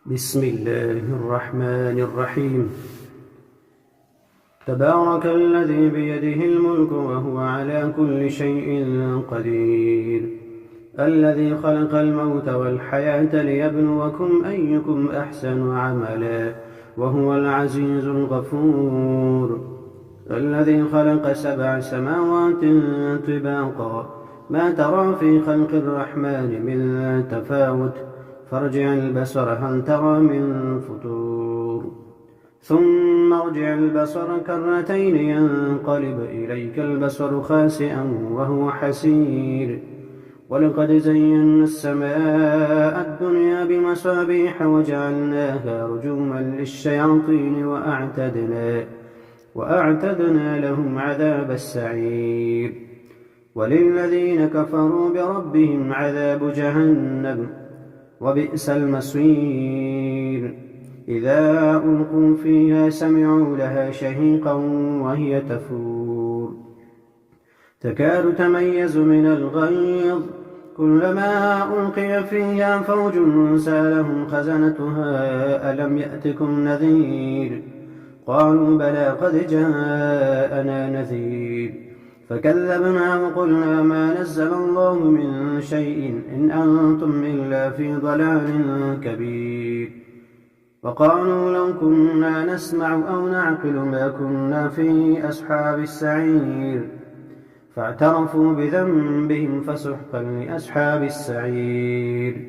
بسم الله الرحمن الرحيم. تبارك الذي بيده الملك وهو على كل شيء قدير، الذي خلق الموت والحياة ليبلوكم أيكم أحسن عملا وهو العزيز الغفور، الذي خلق 7 سماوات طباقا ما ترى في خلق الرحمن من تفاوت، فارجع البصر هل ترى من فطور، ثم ارجع البصر كرتين ينقلب إليك البصر خاسئا وهو حسير، ولقد زينا السماء الدنيا بمصابيح وجعلناها رجوما للشياطين وأعتدنا لهم عذاب السعير، وللذين كفروا بربهم عذاب جهنم وبئس المصير. إذا ألقوا فيها سمعوا لها شهيقا وهي تفور، تكاد تميز من الغيظ، كلما ألقي فيها فوج سألهم خزنتها ألم يأتكم نذير، قالوا بلى قد جاءنا نذير، فكذبنا وقلنا ما نزل الله من شيء إن أنتم إلا في ضلال كبير، وقالوا لو كنا نسمع أو نعقل ما كنا في أصحاب السعير، فاعترفوا بذنبهم فسحقا لأصحاب السعير.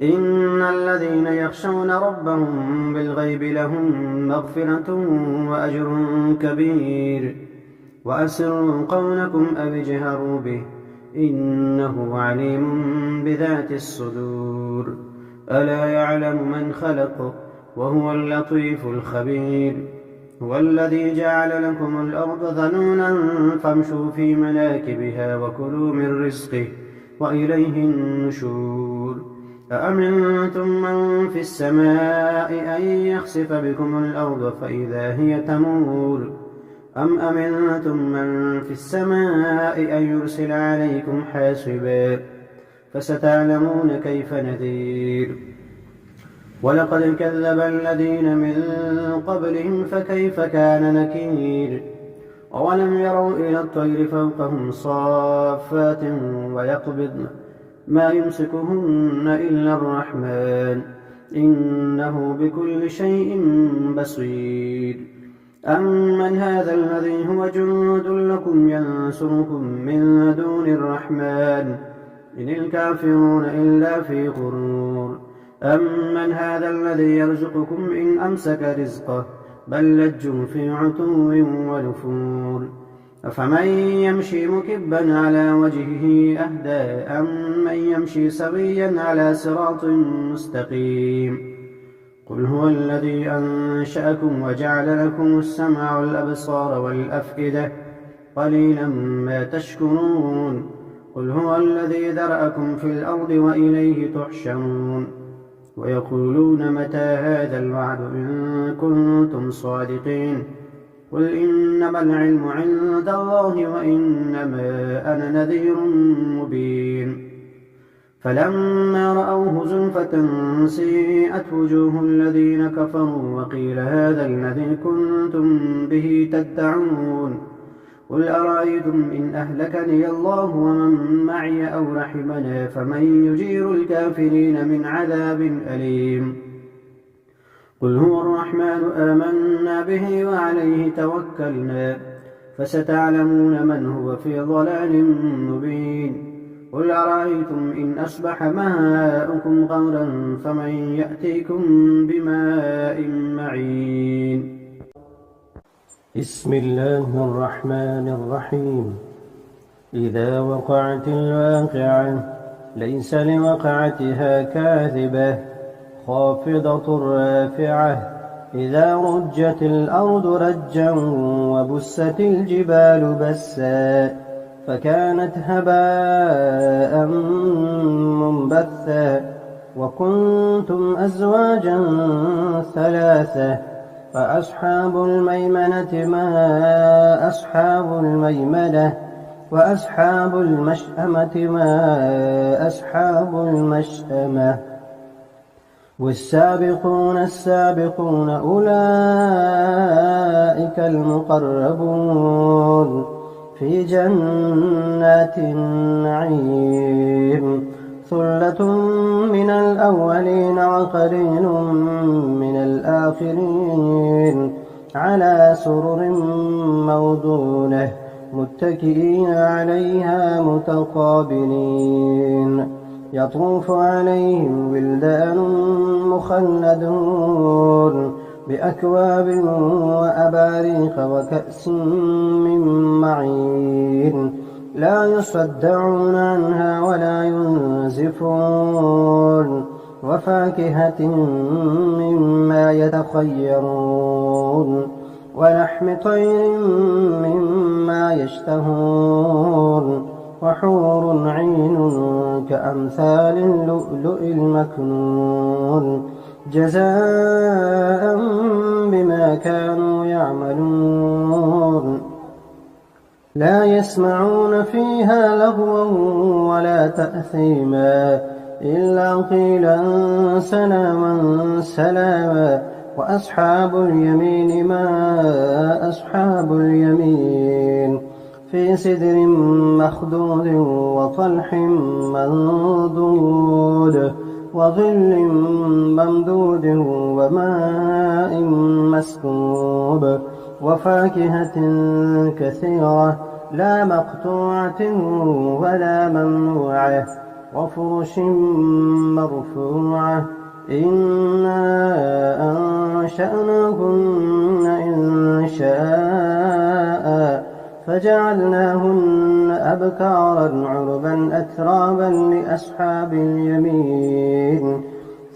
إن الذين يخشون ربهم بالغيب لهم مغفرة وأجر كبير، وأسروا قولكم أو اجهروا به إنه عليم بذات الصدور، ألا يعلم من خلق وهو اللطيف الخبير. هو الذي جعل لكم الأرض ذلولا فامشوا في مناكبها وكلوا من رزقه وإليه النشور. أأمنتم من في السماء أن يخسف بكم الأرض فإذا هي تمور، أم أمنتم من في السماء أن يرسل عليكم حاصبا، فستعلمون كيف نذير. ولقد كذب الذين من قبلهم فكيف كان نكير. أولم يروا إلى الطير فوقهم صافات ويقبضن ما يمسكهن إلا الرحمن إنه بكل شيء بصير. أمن هذا الذي هو جند لكم ينصركم من دون الرحمن إن الكافرون إلا في غرور. أمن هذا الذي يرزقكم إن أمسك رزقه بل لجوا في عتو ونفور. أفمن يمشي مكبا على وجهه أهدى أم من يمشي سويا على صراط مستقيم. قل هو الذي أنشأكم وجعل لكم السمع والأبصار والأفئدة قليلا ما تشكرون. قل هو الذي ذرأكم في الأرض وإليه تحشرون. ويقولون متى هذا الوعد إن كنتم صادقين. قل إنما العلم عند الله وإنما أنا نذير مبين. فلما رأوه زلفة سيئت وجوه الذين كفروا وقيل هذا الذي كنتم به تدعون. قل أرأيتم إن أهلكني الله ومن معي أو رحمنا فمن يجير الكافرين من عذاب أليم. قل هو الرحمن آمنا به وعليه توكلنا فستعلمون من هو في ضلال مبين. قل أرأيتم إن أصبح ماؤكم غورا فمن يأتيكم بماء معين. بسم الله الرحمن الرحيم. إذا وقعت الواقعة ليس لوقعتها كاذبة خافضة رافعة. إذا رجت الأرض رجا وبست الجبال بسا فكانت هباء منبثا وكنتم أزواجا ثلاثة فأصحاب الميمنة ما أصحاب الميمنة وأصحاب المشأمة ما أصحاب المشأمة والسابقون السابقون أولئك المقربون في جنات النعيم ثلة من الأولين وقليل من الآخرين على سرر موضونة متكئين عليها متقابلين يطوف عليهم ولدان مخلدون بأكواب وأباريق وكأس من معين لا يصدعون عنها ولا ينزفون وفاكهة مما يتخيرون ولحم طير مما يشتهون وحور عين كأمثال اللؤلؤ المكنون جزاء بما كانوا يعملون لا يسمعون فيها لغوا ولا تأثيما إلا قيلا سلاما سلاما وأصحاب اليمين ما أصحاب اليمين في سدر مخضود وطلح منضود وظل ممدود وماء مسكوب وفاكهة كثيرة لا مقطوعة ولا ممنوعة وفرش مرفوعة إنا أنشأناهن إن شاء فجعلناهن أبكارا عربا أترابا لأصحاب اليمين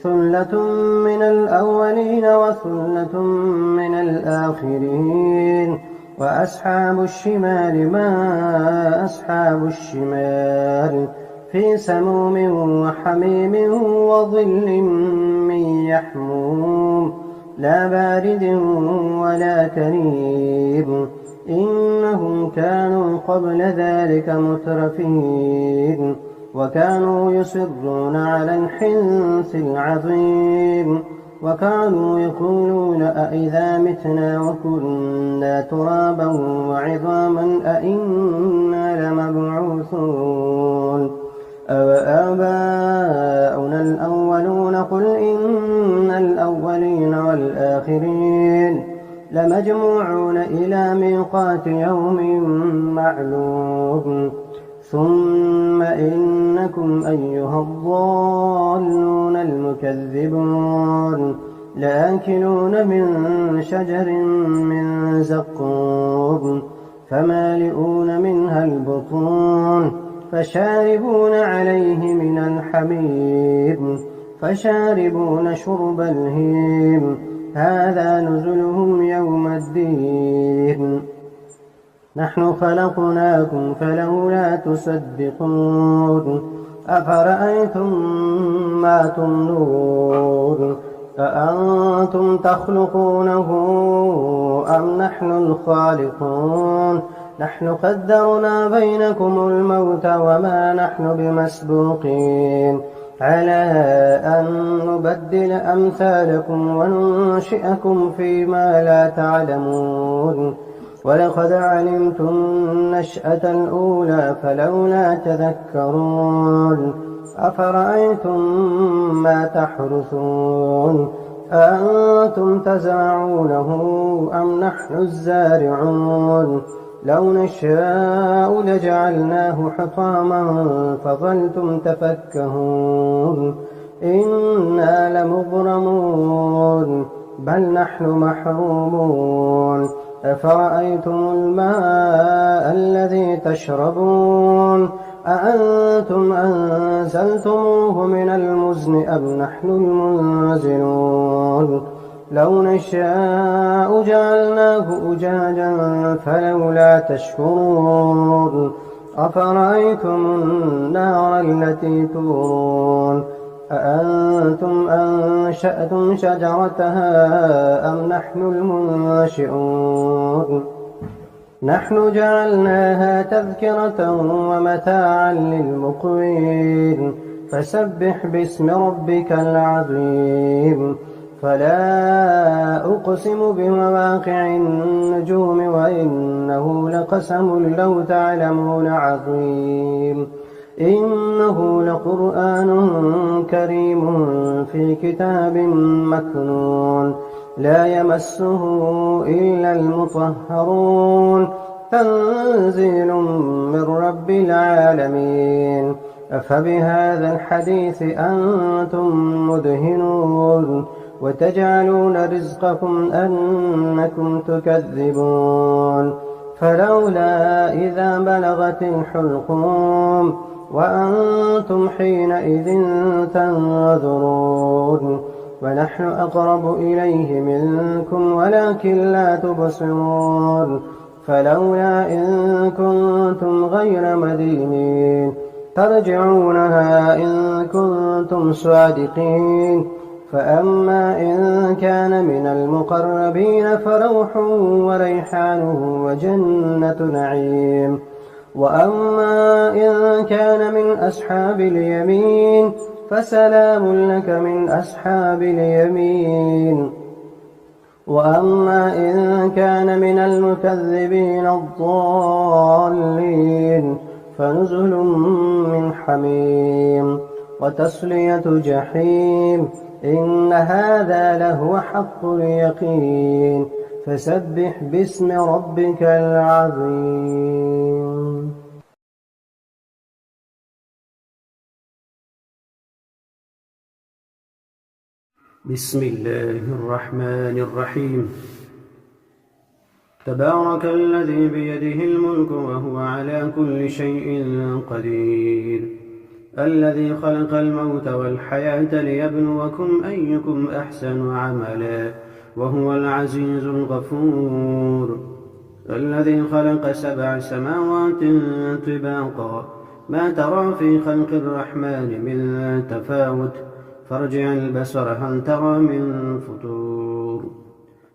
ثلة من الأولين وثلة من الآخرين وأصحاب الشمال ما أصحاب الشمال في سموم وحميم وظل من يحموم لا بارد ولا كريم إنهم كانوا قبل ذلك مترفين وكانوا يصرون على الحنث العظيم وكانوا يقولون أئذا متنا وكنا ترابا وعظاما أئنا لمبعوثون أوآباؤنا الأولون قل إن الأولين والآخرين لمجموعون إلى ميقات يوم معلوم ثم إنكم أيها الضالون المكذبون لآكلون من شجر من زقوم فمالئون منها البطون فشاربون عليه من الحميم فشاربون شرب الهيم هذا نزلهم يوم الدين نحن خلقناكم فلولا تصدقون أفرأيتم ما تمنون أأنتم تخلقونه أم نحن الخالقون نحن قدرنا بينكم الموت وما نحن بمسبوقين على أن نبدل أمثالكم وننشئكم فيما لا تعلمون ولقد علمتم النشأة الأولى فلولا تذكرون أفرأيتم ما تحرثون أأنتم تزرعونه أم نحن الزارعون لو نشاء لجعلناه حطاما فظلتم تفكهون إنا لمغرمون بل نحن محرومون أفرأيتم الماء الذي تشربون أأنتم أنزلتموه من المزن أم نحن المنزلون لو نشاء جعلناه أجاجا فلولا تشكرون أفرأيتم النار التي تورون أأنتم أنشأتم شجرتها أم نحن المنشئون نحن جعلناها تذكرة ومتاعا للمقوين فسبح باسم ربك العظيم. فلا أقسم بمواقع النجوم وإنه لقسم لو تعلمون عظيم. إنه لقرآن كريم في كتاب مكنون لا يمسه إلا المطهرون تنزيل من رب العالمين. أفبهذا الحديث أنتم مدهنون وتجعلون رزقكم أنكم تكذبون. فلولا إذا بلغت الحلقوم وأنتم حينئذ تنظرون ونحن أقرب إليه منكم ولكن لا تبصرون. فلولا إن كنتم غير مدينين ترجعونها إن كنتم صادقين. فأما إن كان من المقربين فروح وريحان وجنة نعيم. وأما إن كان من أصحاب اليمين فسلام لك من أصحاب اليمين. وأما إن كان من المكذبين الضالين فنزل من حميم وتصلية جحيم. إن هذا لهو حق اليقين. فسبح باسم ربك العظيم. بسم الله الرحمن الرحيم. تبارك الذي بيده الملك وهو على كل شيء قدير. الذي خلق الموت والحياة ليبلوكم أيكم أحسن عملا وهو العزيز الغفور. الذي خلق 7 سماوات طباقا ما ترى في خلق الرحمن من تفاوت فارجع البصر هل ترى من فطور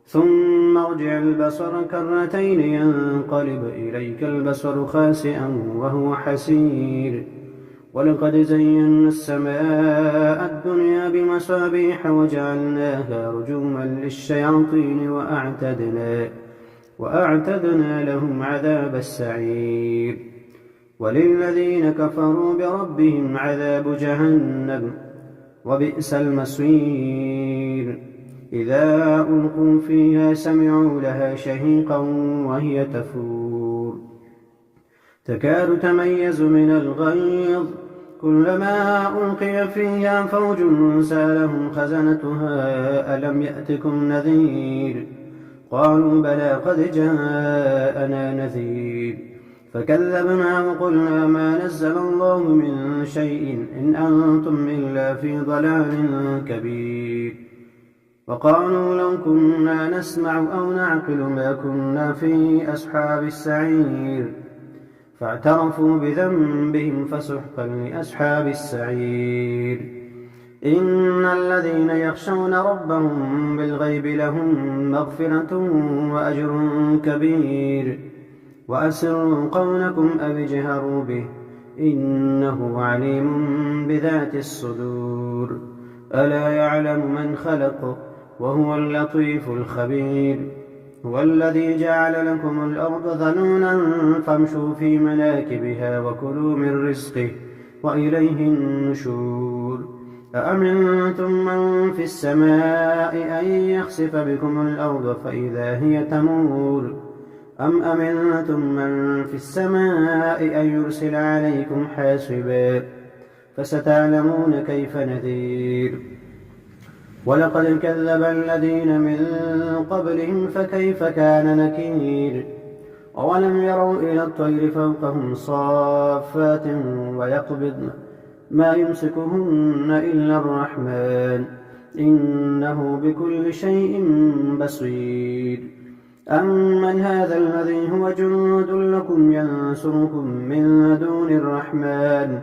ثم ارجع البصر كرتين ينقلب إليك البصر خاسئا وهو حسير. ولقد زينا السماء الدنيا بمصابيح وجعلناها رجوما للشياطين وأعتدنا لهم عذاب السعير. وللذين كفروا بربهم عذاب جهنم وبئس المصير. إذا ألقوا فيها سمعوا لها شهيقا وهي تفور تكاد تميز من الغيظ كلما ألقي فيها فوج سألهم خزنتها ألم يأتكم نذير قالوا بلى قد جاءنا نذير فكذبنا وقلنا ما نزل الله من شيء إن أنتم إلا في ضلال كبير. وقالوا لو كنا نسمع أو نعقل ما كنا في أصحاب السعير فاعترفوا بذنبهم فسحقا لأصحاب السعير. إن الذين يخشون ربهم بالغيب لهم مغفرة وأجر كبير. وأسروا قولكم أو اجهروا به إنه عليم بذات الصدور. ألا يعلم من خلق وهو اللطيف الخبير. هو الذي جعل لكم الأرض ذلولا فامشوا في مناكبها وكلوا من رزقه وإليه النشور. أأمنتم من في السماء أن يخسف بكم الأرض فإذا هي تمور أم أمنتم من في السماء أن يرسل عليكم حاصبا فستعلمون كيف نذير. ولقد كذب الذين من قبلهم فكيف كان نكير. أولم يروا إلى الطير فوقهم صافات ويقبضن ما يمسكهن إلا الرحمن إنه بكل شيء بصير. أمن هذا الذي هو جند لكم ينصركم من دون الرحمن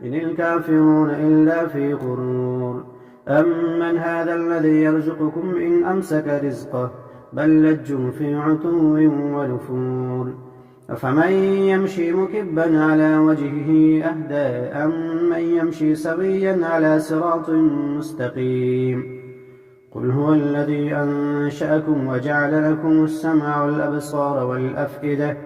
إن الكافرون إلا في غرور. أمن هذا الذي يرزقكم إن أمسك رزقه بل لجوا في عتو ونفور. أفمن يمشي مكبا على وجهه أهدى أمن يمشي سويا على صراط مستقيم قل هو الذي أنشأكم وجعل لكم السمع والأبصار والأفئدة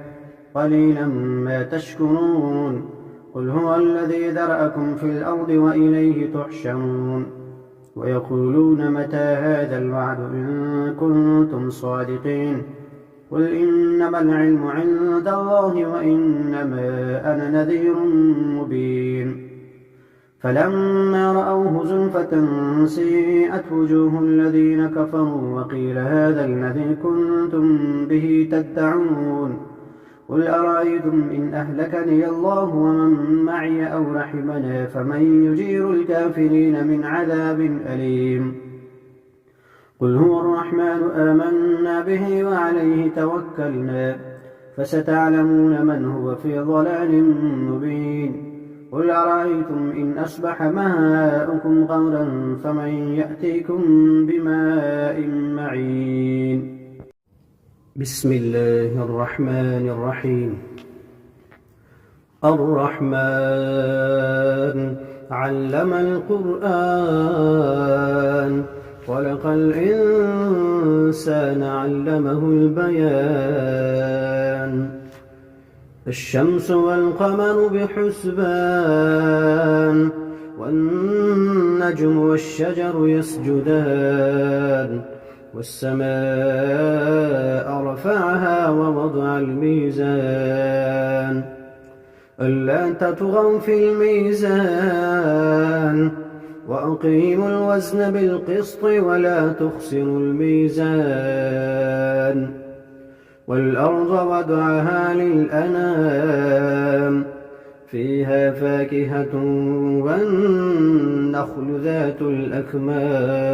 قليلا ما تشكرون قل هو الذي ذرأكم في الأرض وإليه تحشرون ويقولون متى هذا الوعد إن كنتم صادقين قل إنما العلم عند الله وإنما أنا نذير مبين فلما رأوه زلفة سيئت وجوه الذين كفروا وقيل هذا الذي كنتم به تدعون قل أرأيتم إن أهلكني الله ومن معي أو رحمنا فمن يجير الكافرين من عذاب أليم قل هو الرحمن آمنا به وعليه توكلنا فستعلمون من هو في ضلال مبين قل أرأيتم إن أصبح ماؤكم غورا فمن يأتيكم بماء معين بسم الله الرحمن الرحيم الرحمن علم القرآن خلق الإنسان علمه البيان الشمس والقمر بحسبان والنجم والشجر يسجدان والسماء رفعها ووضع الميزان ألا تطغوا في الميزان وأقيموا الوزن بالقسط ولا تخسروا الميزان والأرض وضعها للأنام فيها فاكهة والنخل ذات الأكمام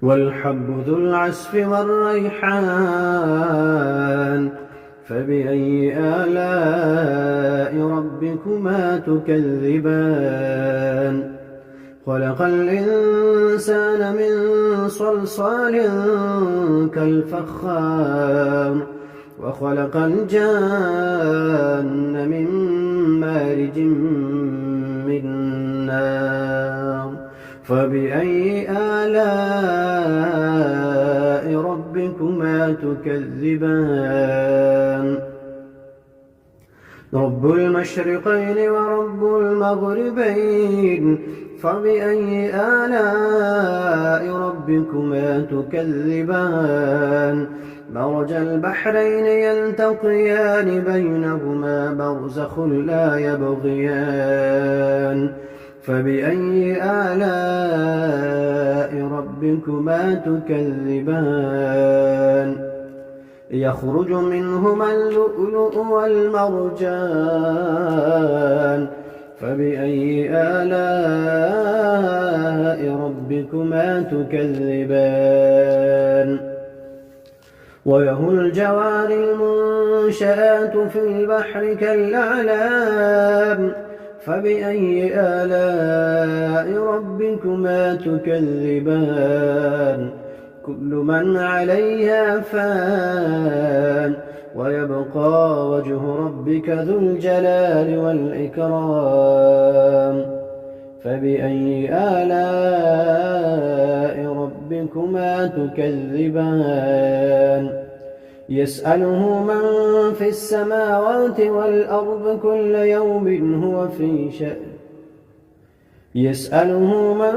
والحب ذو العصف والريحان فبأي آلاء ربكما تكذبان خلق الإنسان من صلصال كالفخار وخلق الجان من مارج من نار فبأي آلاء ربكما تكذبان رب المشرقين ورب المغربين فبأي آلاء ربكما تكذبان مرج البحرين يلتقيان بينهما برزخ لا يبغيان فبأي آلاء ربكما تكذبان يخرج منهما اللؤلؤ والمرجان فبأي آلاء ربكما تكذبان وله الجوار المنشآت في البحر كالأعلام فبأي آلاء ربكما تكذبان كل من عليها فان ويبقى وجه ربك ذو الجلال والإكرام فبأي آلاء ربكما تكذبان يسأله من في السماوات والأرض كل يوم هو في شأن يسأله من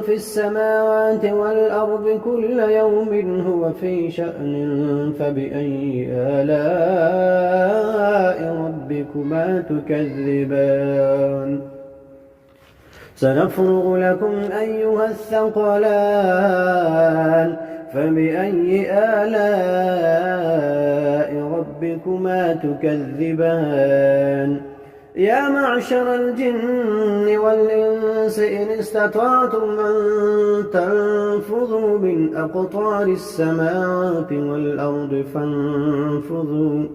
في السماوات والأرض كل يوم هو في شأن فبأي آلاء ربكما تكذبان سنفرغ لكم أيها الثقلان فبأي آلاء ربكما تكذبان يا معشر الجن والإنس إن استطعتم أن تنفذوا من أقطار السماوات والأرض فانفذوا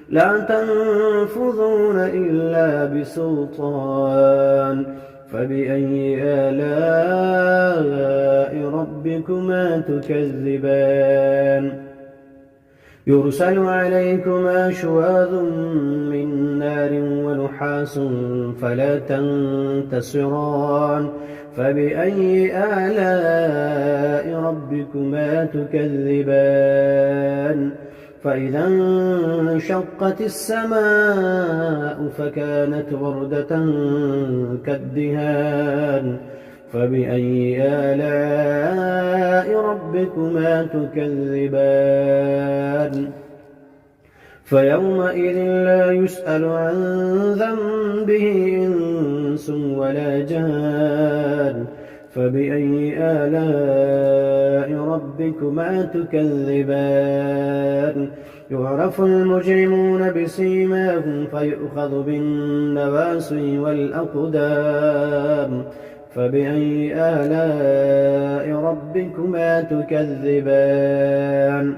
لا تنفذون إلا بسلطان فبأي آلاء ربكما تكذبان يرسل عليكما شواظ من نار ونحاس فلا تنتصران فبأي آلاء ربكما تكذبان فإذا انشقت السماء فكانت وردة كالدهان فبأي آلاء ربكما تكذبان فيومئذ لا يسأل عن ذنبه إنس ولا جان فبأي آلاء ربكما تكذبان يعرف المجرمون بسيماهم فيؤخذ بالنواصي والأقدام فبأي آلاء ربكما تكذبان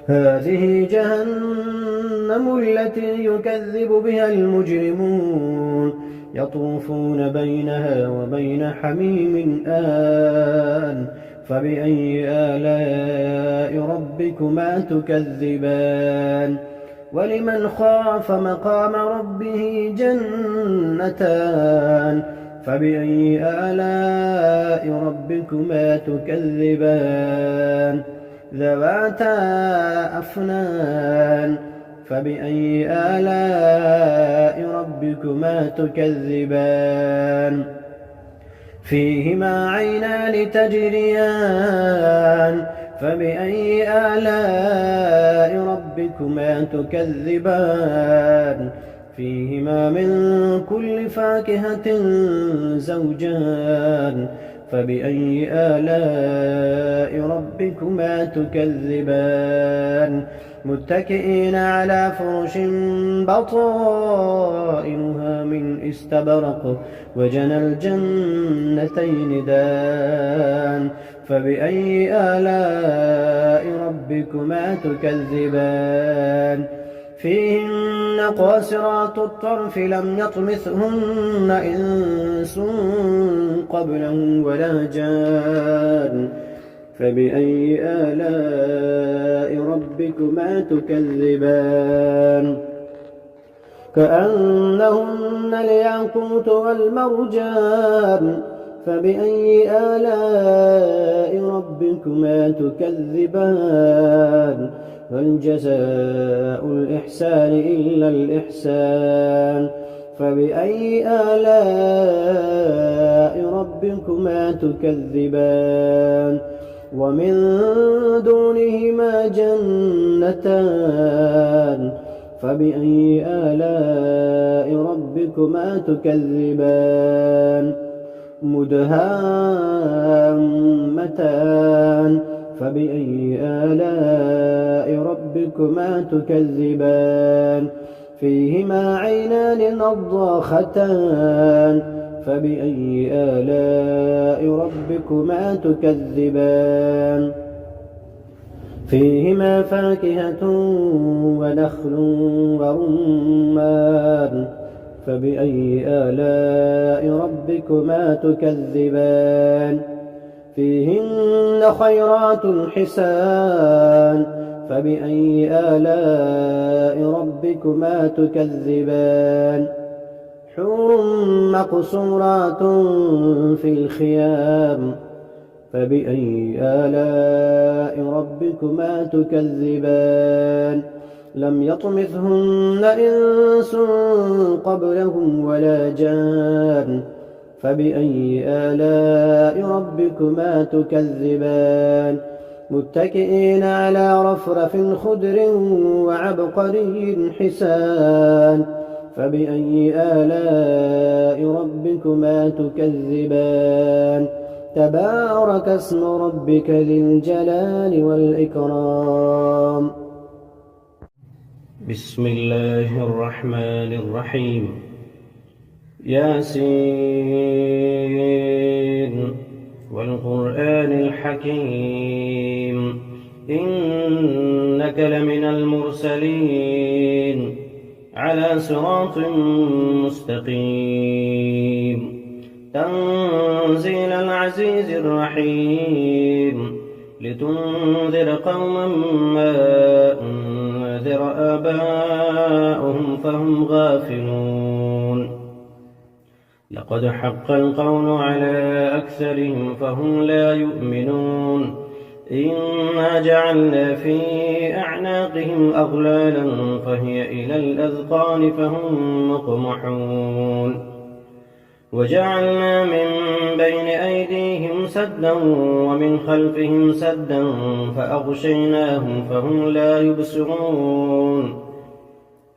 هذه جهنم التي يكذب بها المجرمون يطوفون بينها وبين حميم آن فبأي آلاء ربكما تكذبان ولمن خاف مقام ربه جنتان فبأي آلاء ربكما تكذبان ذواتا أفنان فبأي آلاء ربكما تكذبان فيهما عينان تجريان فبأي آلاء ربكما تكذبان فيهما من كل فاكهة زوجان فبأي آلاء ربكما تكذبان متكئين على فرش بطائنها من استبرق وجنى الجنتين دان فبأي آلاء ربكما تكذبان فيهن قاصرات الطرف لم يطمثهن إنس قبلهم ولا جان فبأي آلاء ربكما تكذبان كأنهن الياقوت والمرجان فبأي آلاء ربكما تكذبان هل جزاء الإحسان إلا الإحسان فبأي آلاء ربكما تكذبان ومن دونهما جنتان فبأي آلاء ربكما تكذبان مدهامتان فبأي آلاء ربكما تكذبان فيهما عينان نضاختان فبأي آلاء ربكما تكذبان فيهما فاكهة ونخل ورمان فبأي آلاء ربكما تكذبان فيهن خيرات حسان فبأي آلاء ربكما تكذبان حور مقصورات في الخيام فبأي آلاء ربكما تكذبان لم يطمثهن إنس قبلهم ولا جان فبأي آلاء ربكما تكذبان متكئين على رفرف خضر وعبقري حسان فبأي آلاء ربكما تكذبان تبارك اسم ربك ذي الجلال والإكرام بسم الله الرحمن الرحيم ياسين والقرآن الحكيم إنك لمن المرسلين على صراط مستقيم تنزيل العزيز الرحيم لتنذر قوما ما أنذر آباؤهم فهم غافلون لقد حق القول على أكثرهم فهم لا يؤمنون إنا جعلنا في أعناقهم أغلالا فهي إلى الأذقان فهم مقمحون وجعلنا من بين أيديهم سدا ومن خلفهم سدا فأغشيناهم فهم لا يبصرون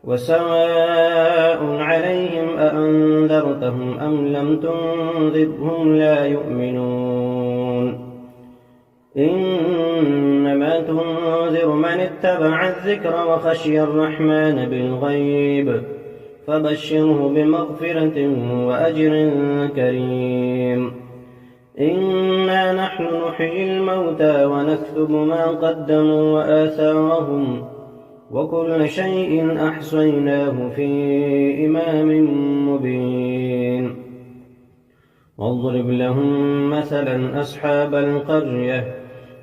وسواء عليهم أأنذرتهم أم لم تنذرهم لا يؤمنون إنما تنذر من اتبع الذكر وخشي الرحمن بالغيب فبشره بمغفرة وأجر كريم إنا نحن نحيي الموتى ونكتب ما قدموا وآثارهم وكل شيء أحصيناه في إمام مبين واضرب لهم مثلا أصحاب القرية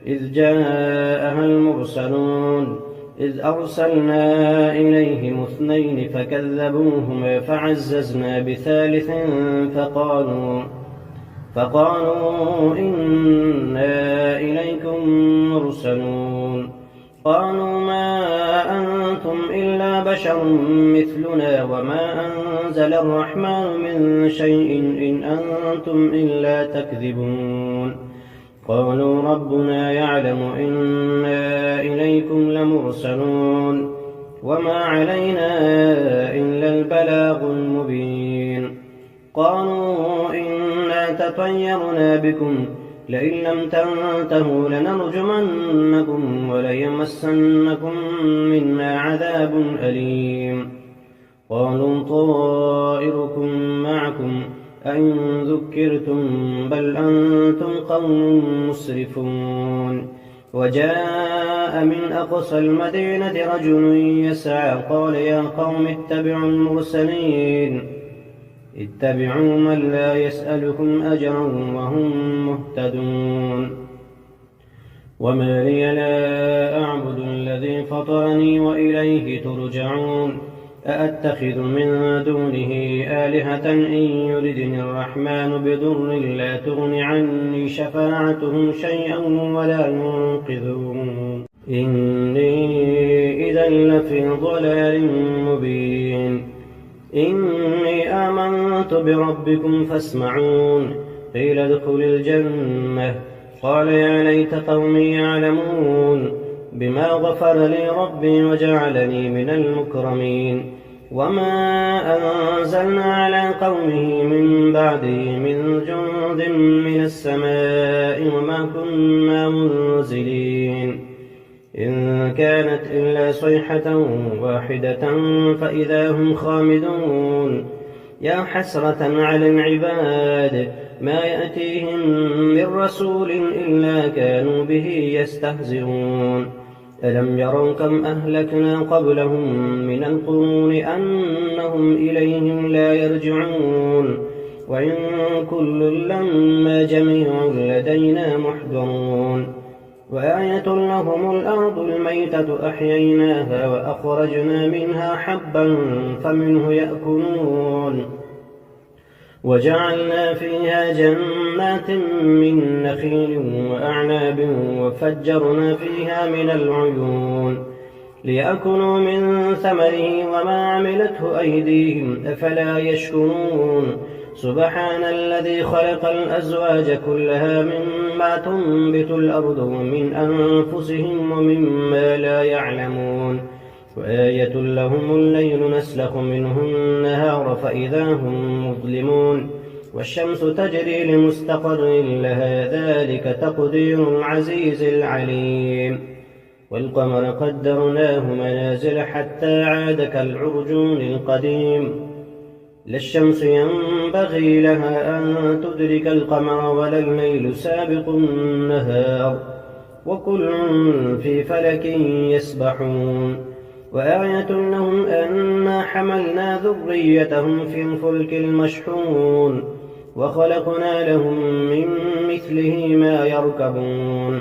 إذ جاءها المرسلون إذ أرسلنا إليهم 2 فكذبوهما فعززنا بثالث فقالوا إنا إليكم مرسلون قالوا ما أنتم إلا بشر مثلنا وما أنزل الرحمن من شيء إن أنتم إلا تكذبون قالوا ربنا يعلم إنا إليكم لمرسلون وما علينا إلا البلاغ المبين قالوا إنا تطيرنا بكم لئن لم تنتهوا لنرجمنكم وليمسنكم منا عذاب أليم قالوا طائركم معكم أئن ذكرتم بل أنتم قوم مسرفون وجاء من أقصى المدينة رجل يسعى قال يا قوم اتبعوا المرسلين اتبعوا من لا يسألكم أجرا وهم مهتدون وما لي لا أعبد الذي فطرني وإليه ترجعون أأتخذ من دونه آلهة إن يردني الرحمن بضر لا تغن عني شفاعتهم شيئا ولا ينقذون إني إذا لفي ضلال مبين إني آمنت بربكم فاسمعون قيل ادخل الجنة قال يا ليت قومي يعلمون بما غفر لي ربي وجعلني من المكرمين وما أنزلنا على قومه من بعده من جند من السماء وما كنا منزلين إن كانت إلا صيحة واحدة فإذا هم خامدون يا حسرة على العباد ما يأتيهم من رسول إلا كانوا به يستهزئون ألم يروا كم أهلكنا قبلهم من القرون أنهم إليهم لا يرجعون وإن كل لما جميع لدينا محضرون وآية لهم الأرض الميتة أحييناها وأخرجنا منها حبا فمنه يأكلون وجعلنا فيها جنات من نخيل وأعناب وفجرنا فيها من العيون ليأكلوا من ثمره وما عملته أيديهم أفلا يشكرون سبحان الذي خلق الأزواج كلها مما تنبت الأرض ومن أنفسهم ومما لا يعلمون وآية لهم الليل نسلخ منه النهار فإذا هم مظلمون والشمس تجري لمستقر لها ذلك تقدير العزيز العليم والقمر قدرناه منازل حتى عاد كالعرجون القديم لا الشمس ينبغي لها أن تدرك القمر ولا الليل سابق النهار وكل في فلك يسبحون وآية لهم أنا حملنا ذريتهم في الفلك المشحون وخلقنا لهم من مثله ما يركبون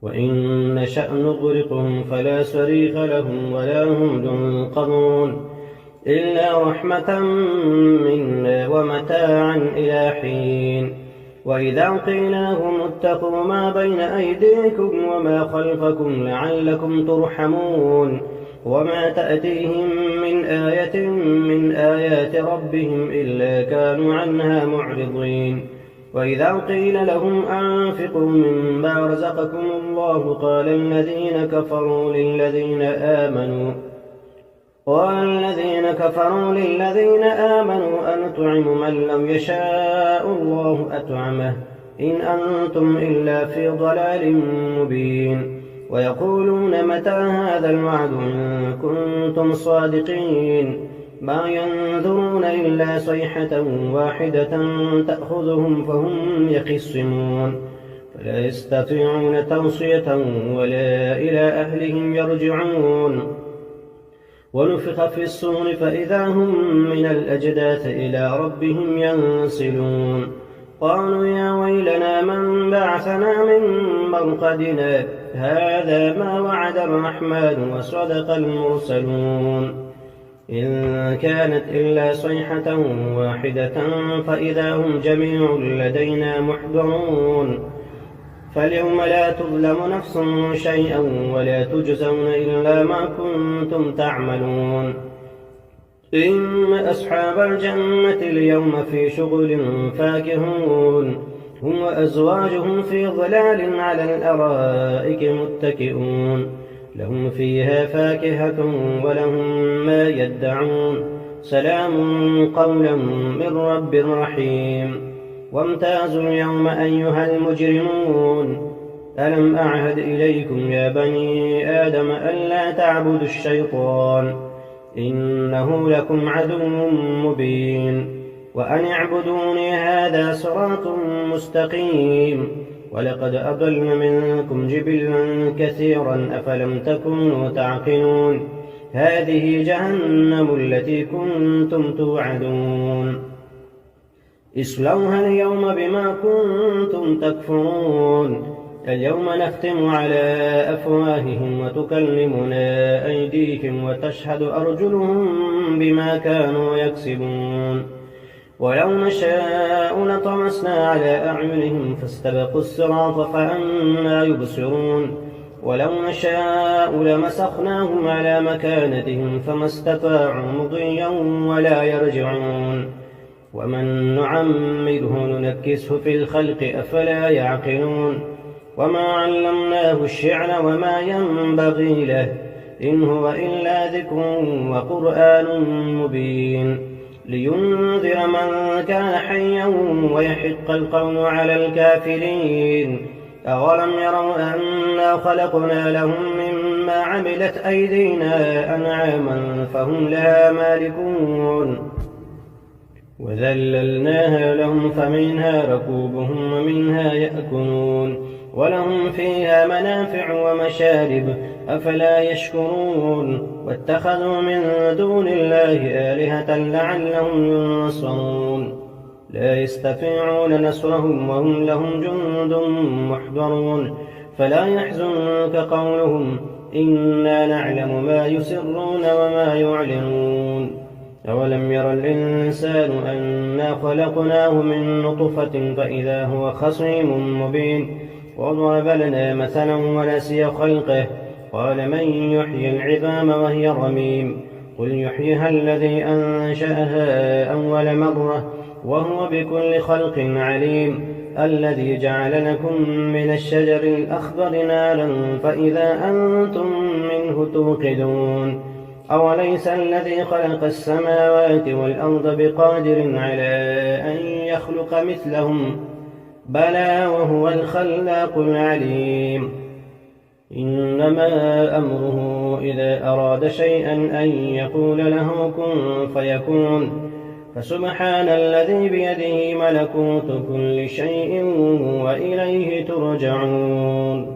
وإن نشأ نغرقهم فلا صريخ لهم ولا هم ينقذون إلا رحمة منا ومتاعا إلى حين وإذا قيل لهم اتقوا ما بين أيديكم وما خلفكم لعلكم ترحمون وما تأتيهم من آية من آيات ربهم إلا كانوا عنها معرضين وإذا قيل لهم أنفقوا مما رزقكم الله قال الذين كفروا للذين آمنوا أنطعم من لم يشاء الله أطعمه إن أنتم إلا في ضلال مبين ويقولون متى هذا الوعد إن كنتم صادقين ما ينظرون إلا صيحة واحدة تأخذهم فهم يخصمون فلا يستطيعون توصية ولا إلى أهلهم يرجعون ونفخ في الصور فإذا هم من الأجداث إلى ربهم ينسلون قالوا يا ويلنا من بعثنا من مرقدنا هذا ما وعد الرحمن وصدق المرسلون إن كانت إلا صيحة واحدة فإذا هم جميع لدينا محضرون فاليوم لا تظلم نفس شيئا ولا تجزون إلا ما كنتم تعملون إن أصحاب الجنة اليوم في شغل فاكهون هم وأزواجهم في ظلال على الأرائك متكئون لهم فيها فاكهة ولهم ما يدعون سلام قولا من رب رحيم وامتازوا اليوم أيها المجرمون ألم أعهد إليكم يا بني آدم ألا تعبدوا الشيطان إنه لكم عدو مبين وأن اعبدوني هذا صراط مستقيم ولقد أضل منكم جبلا كثيرا أفلم تكونوا تعقلون هذه جهنم التي كنتم توعدون اصلوها اليوم بما كنتم تكفرون اليوم نختم على أفواههم وتكلمنا أيديهم وتشهد أرجلهم بما كانوا يكسبون ولو نشاء لطمسنا على أعينهم فاستبقوا الصراط فأنى يبصرون ولو نشاء لمسخناهم على مكانتهم فما استطاعوا مضيا ولا يرجعون ومن نعمره ننكسه في الخلق أفلا يعقلون وما علمناه الشعر وما ينبغي له إن هو إلا ذكر وقرآن مبين لينذر من كان حيا ويحق القول على الكافرين أولم يروا أنا خلقنا لهم مما عملت أيدينا أنعاما فهم لها مالكون وذللناها لهم فمنها ركوبهم ومنها يأكلون ولهم فيها منافع ومشارب أفلا يشكرون واتخذوا من دون الله آلهة لعلهم ينصرون لا يستطيعون نصرهم وهم لهم جند محضرون فلا يحزنك قولهم إنا نعلم ما يسرون وما يعلنون أولم ير الإنسان أنا خلقناه من نطفة فإذا هو خصيم مبين وضرب لنا مثلا ونسي خلقه قال من يحيي العظام وهي رميم قل يحييها الذي أنشأها أول مرة وهو بكل خلق عليم الذي جعل لكم من الشجر الأخضر نارا فإذا أنتم منه توقدون أوليس الذي خلق السماوات والأرض بقادر على أن يخلق مثلهم بلى وهو الخلاق العليم إنما أمره إذا أراد شيئا أن يقول له كن فيكون فسبحان الذي بيده ملكوت كل شيء وإليه ترجعون